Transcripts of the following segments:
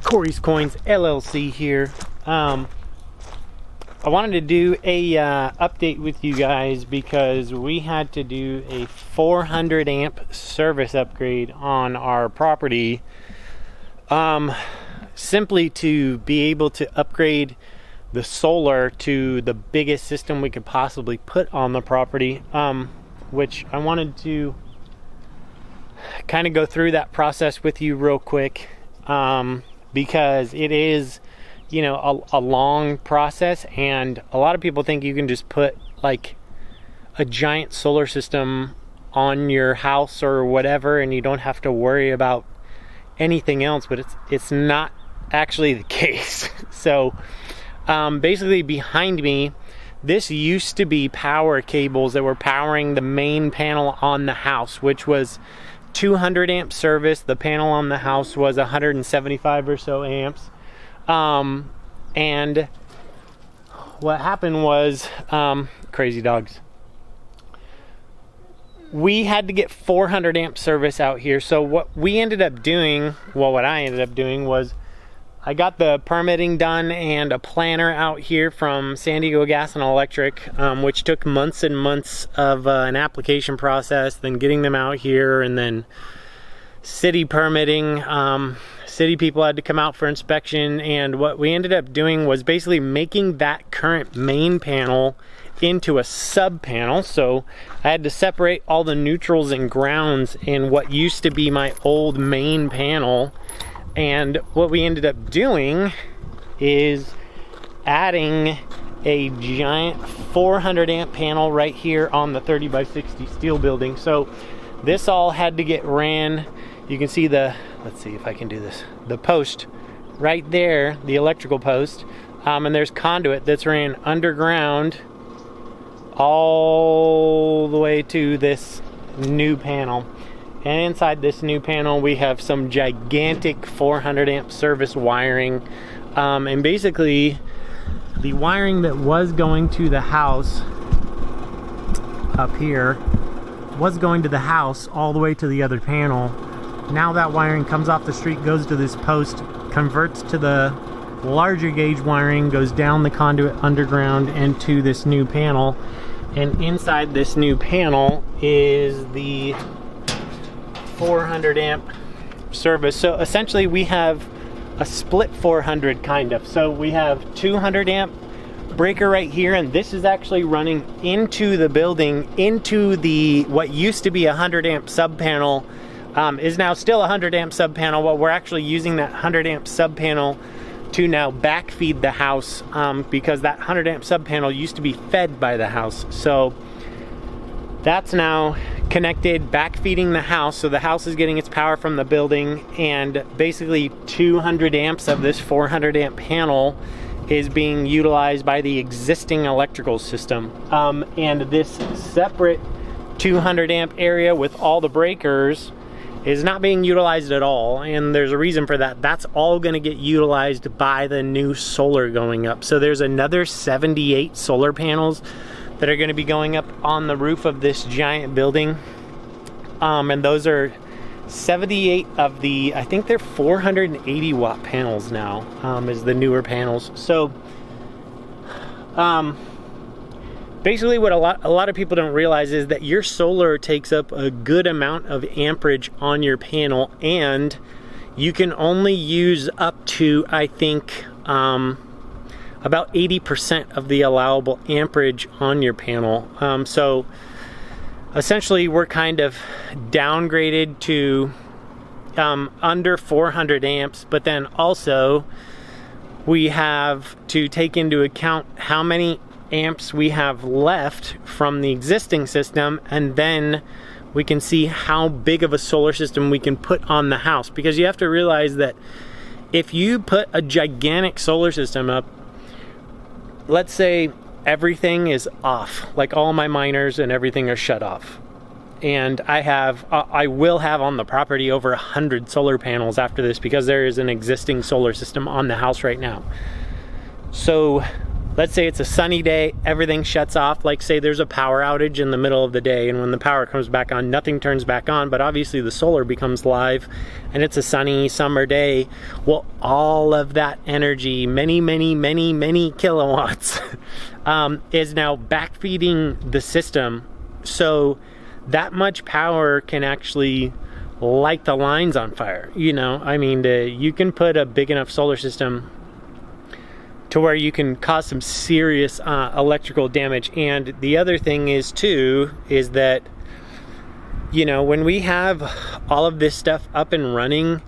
Corey's Coins LLC here. I wanted to do a update with you guys because we had to do a 400 amp service upgrade on our property, simply to be able to upgrade the solar to the biggest system we could possibly put on the property, which I wanted to kind of go through that process with you real quick, because it is, you know, a long process, and a lot of people think you can just put like a giant solar system on your house or whatever and you don't have to worry about anything else, but it's not actually the case. So basically behind me, this used to be power cables that were powering the main panel on the house, which was 200 amp service. The panel on the house was 175 or so amps. And what happened was, crazy dogs, we had to get 400 amp service out here. So what we ended up doing, well, what I ended up doing was I got the permitting done and a planner out here from San Diego Gas and Electric, which took months and months of an application process, then getting them out here, and then city permitting. City people had to come out for inspection, and what we ended up doing was basically making that current main panel into a sub panel. So I had to separate all the neutrals and grounds in what used to be my old main panel. And what we ended up doing is adding a giant 400 amp panel right here on the 30 by 60 steel building. So this all had to get ran. You can see the, let's see if I can do this, the post right there, the electrical post, and there's conduit that's ran underground all the way to this new panel. And inside this new panel, we have some gigantic 400 amp service wiring. And basically, the wiring that was going to the house up here was going to the house all the way to the other panel. Now that wiring comes off the street, goes to this post, converts to the larger gauge wiring, goes down the conduit underground and to this new panel. And inside this new panel is the 400 amp service. So essentially we have a split 400 kind of. So we have 200 amp breaker right here, and this is actually running into the building, into the what used to be a 100 amp sub panel, is now still a 100 amp sub panel. Well, we're actually using that 100 amp sub panel to now backfeed the house, because that 100 amp sub panel used to be fed by the house. So that's now connected, backfeeding the house, so the house is getting its power from the building, and basically 200 amps of this 400 amp panel is being utilized by the existing electrical system. And this separate 200 amp area with all the breakers is not being utilized at all, and there's a reason for that. That's all going to get utilized by the new solar going up. So there's another 78 solar panels that are going to be going up on the roof of this giant building, and those are 78 of the, I think they're 480 watt panels now, is the newer panels. So basically what a lot of people don't realize is that your solar takes up a good amount of amperage on your panel, and you can only use up to, I think, about 80% of the allowable amperage on your panel. So essentially we're kind of downgraded to under 400 amps, but then also we have to take into account how many amps we have left from the existing system, and then we can see how big of a solar system we can put on the house. Because you have to realize that if you put a gigantic solar system up, let's say everything is off, like all my miners and everything are shut off, and I will have on the property over 100 solar panels after this, because there is an existing solar system on the house right now. So let's say it's a sunny day, everything shuts off. Like say there's a power outage in the middle of the day, and when the power comes back on, nothing turns back on, but obviously the solar becomes live and it's a sunny summer day. Well, all of that energy, many kilowatts, is now backfeeding the system. So that much power can actually light the lines on fire. You know, I mean, you can put a big enough solar system to where you can cause some serious electrical damage. And the other thing is too, is that, you know, when we have all of this stuff up and running,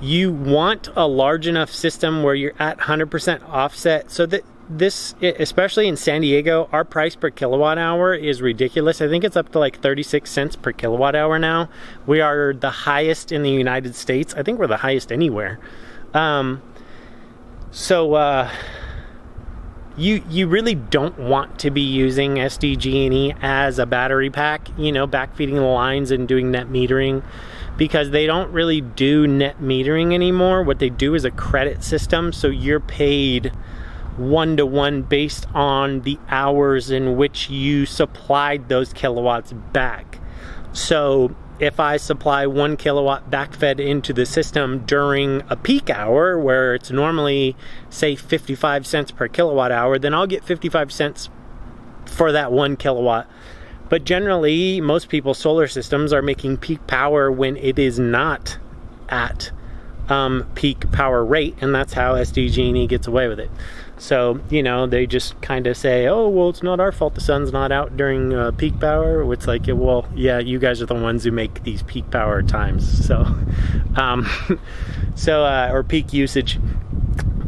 you want a large enough system where you're at 100% offset, so that this, especially in San Diego, our price per kilowatt hour is ridiculous. I think it's up to like 36 cents per kilowatt hour now. We are the highest in the United States. I think we're the highest anywhere. So you really don't want to be using SDG&E as a battery pack, you know, backfeeding the lines and doing net metering, because they don't really do net metering anymore. What they do is a credit system, so you're paid one-to-one based on the hours in which you supplied those kilowatts back. So if I supply 1 kilowatt backfed into the system during a peak hour where it's normally, say, 55 cents per kilowatt hour, then I'll get 55 cents for that 1 kilowatt. But generally, most people's solar systems are making peak power when it is not at peak power rate, and that's how SDG&E gets away with it. So, you know, they just kind of say, oh, well, it's not our fault the sun's not out during peak power. It's like, well, yeah, you guys are the ones who make these peak power times. So, or peak usage.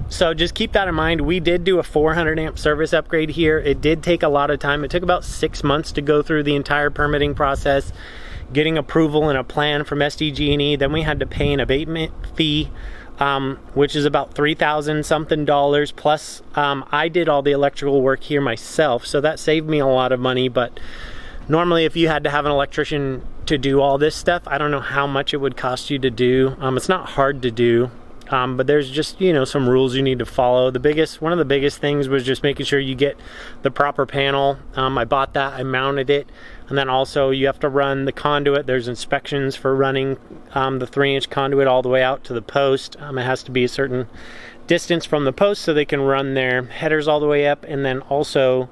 So just keep that in mind. We did do a 400 amp service upgrade here. It did take a lot of time. It took about 6 months to go through the entire permitting process, getting approval and a plan from SDG&E. Then we had to pay an abatement fee, which is about $3,000 something plus. I did all the electrical work here myself, so that saved me a lot of money. But normally if you had to have an electrician to do all this stuff, I don't know how much it would cost you to do. It's not hard to do, but there's just, you know, some rules you need to follow. One of the biggest things was just making sure you get the proper panel. I bought that, I mounted it. And then also you have to run the conduit. There's inspections for running the 3-inch conduit all the way out to the post. It has to be a certain distance from the post so they can run their headers all the way up. And then also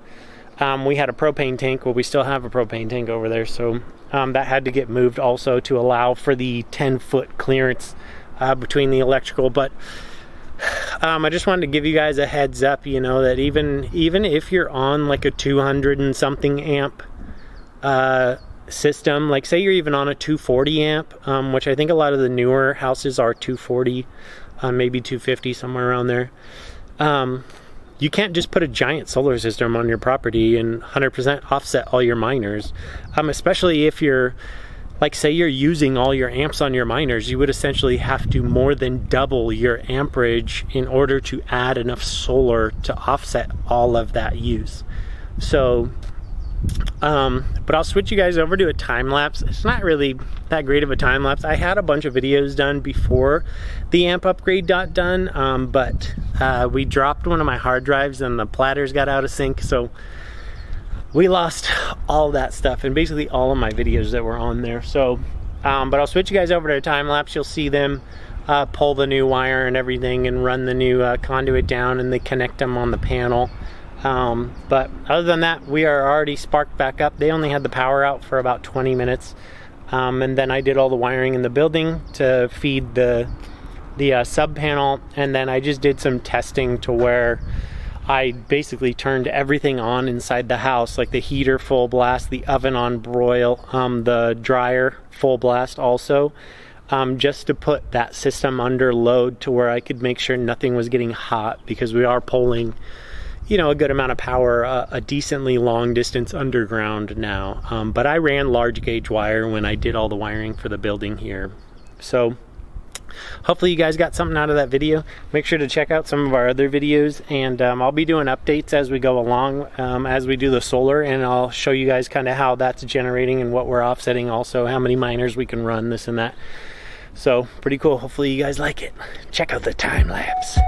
we had a propane tank. Well, we still have a propane tank over there. So that had to get moved also to allow for the 10-foot clearance between the electrical. But I just wanted to give you guys a heads up, you know, that even if you're on like a 200 and something amp system, like say you're even on a 240 amp, which I think a lot of the newer houses are 240, maybe 250, somewhere around there. You can't just put a giant solar system on your property and 100% offset all your miners, especially if you're, like say you're using all your amps on your miners. You would essentially have to more than double your amperage in order to add enough solar to offset all of that use. So but I'll switch you guys over to a time lapse. It's not really that great of a time lapse. I had a bunch of videos done before the amp upgrade got done, but we dropped one of my hard drives and the platters got out of sync, so we lost all that stuff and basically all of my videos that were on there. So but I'll switch you guys over to a time lapse. You'll see them pull the new wire and everything and run the new conduit down, and they connect them on the panel. But other than that, we are already sparked back up. They only had the power out for about 20 minutes. And then I did all the wiring in the building to feed the sub panel. And then I just did some testing to where I basically turned everything on inside the house, like the heater full blast, the oven on broil, the dryer full blast also, just to put that system under load to where I could make sure nothing was getting hot, because we are pulling, you know, a good amount of power, a decently long distance underground now. But I ran large gauge wire when I did all the wiring for the building here. So hopefully you guys got something out of that video. Make sure to check out some of our other videos, and I'll be doing updates as we go along, as we do the solar, and I'll show you guys kind of how that's generating and what we're offsetting, also how many miners we can run, this and that. So pretty cool. Hopefully you guys like it. Check out the time lapse.